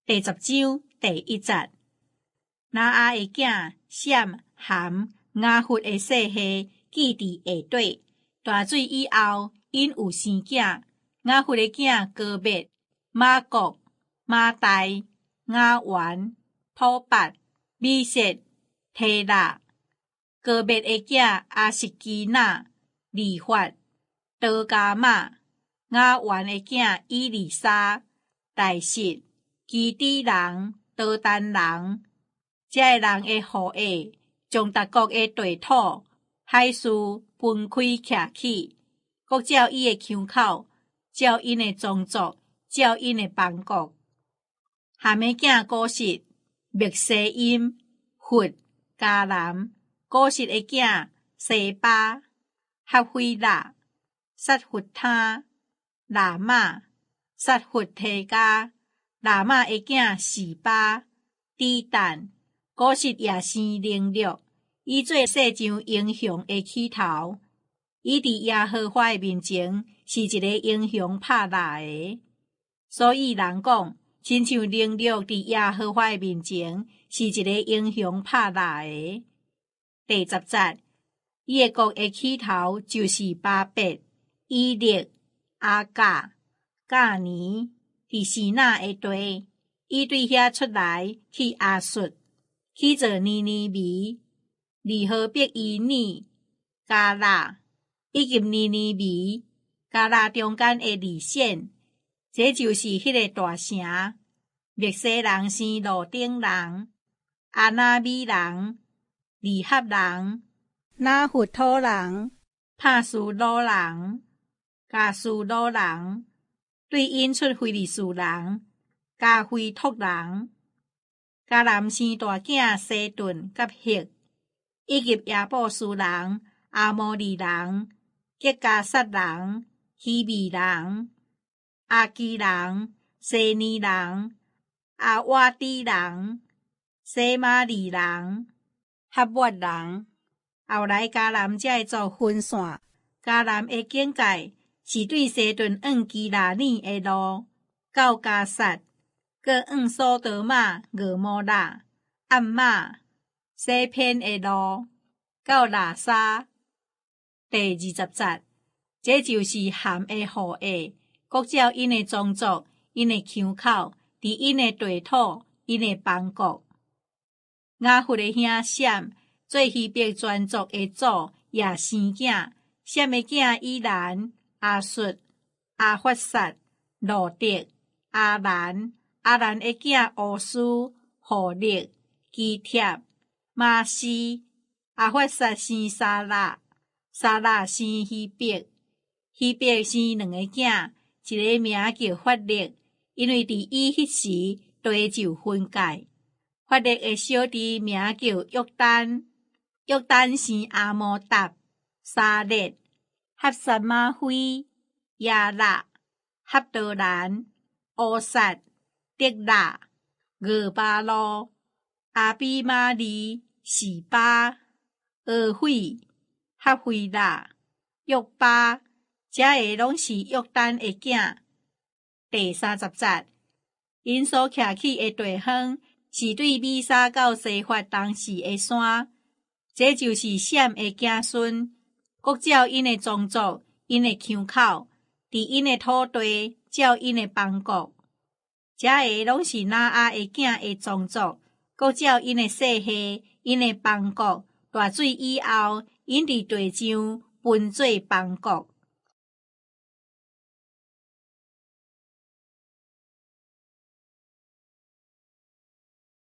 第10章第1節，拿阿的囝閃、含、雅弗的細下記佇下底，大水以後，因有生囝。雅弗的囝哥滅、馬國、馬代、雅完、土伯、米色、提拉。哥滅的囝阿實基那、利法、多加瑪。雅完的囝以利沙、大實。基底人、多丹人，這個人的後裔，將逐國的地土、海事分開徛起，各照伊的腔口，照因的宗族，照因的邦國。含的囝古實、密西音、弗、迦南。古實的囝西巴、哈菲拉、撒弗他、喇嘛、撒弗提加。喇嘛的囝示巴、底但。古實也生能力，伊做世上英雄的起頭。伊佇耶和華的面前是一個英雄拍打的，所以人講，親像能力佇耶和華的面前是一個英雄拍打的。第10節，伊的國的起頭就是巴別、以勒、阿甲、甲尼。佇西那的地，伊對遐出來去亞述，去做尼尼微、利河伯伊尼、加拉，以及尼尼微、加拉中間的利線，這就是迄個大城。密西人是路頂人、阿那米人、利合人、拿弗土人、帕斯路人、加斯路人。對因出非利士人、加菲托人。迦南生大囝西頓甲赫，以及亞布斯人、阿摩利人、吉加薩人、希米人、阿基人、西尼人、阿瓦底人、西馬利人、哈抹人。後來迦南才會做分線，迦南的境界是對西頓往基拿尼的路，到加薩，閣往索多瑪、蛾摩拉、暗瑪、西偏的路，到拉沙。第20節，這就是含的後裔，各照因的宗族、因的腔口，佇因的地土、因的邦國。雅弗的兄閃，做希伯全族的祖，也生囝。閃的囝以蘭、阿述、阿法薩、羅德、阿蘭。阿蘭的囝烏斯、胡勒、基帖、瑪西。阿法薩生沙拉，沙拉生希伯。希伯生2個囝，一個名叫法勒，因為佇伊迄時地就分界。法勒的小弟名叫約丹，約丹生阿摩達、沙列、哈薩馬菲、亞勒、哈多蘭、烏薩、德拉、俄巴路、阿比瑪利、示巴、俄斐、哈菲拉、約巴，這個攏是約丹的囝。第30節，因所徛起的地方是對米沙到西法當時的山，這就是閃的子孫，各照因的宗族、因的腔口，佇因的土地，照因的邦國。這個攏是拿阿的囝的宗族，各照因的細下，因的邦國。大水以後，因佇地上分做邦國。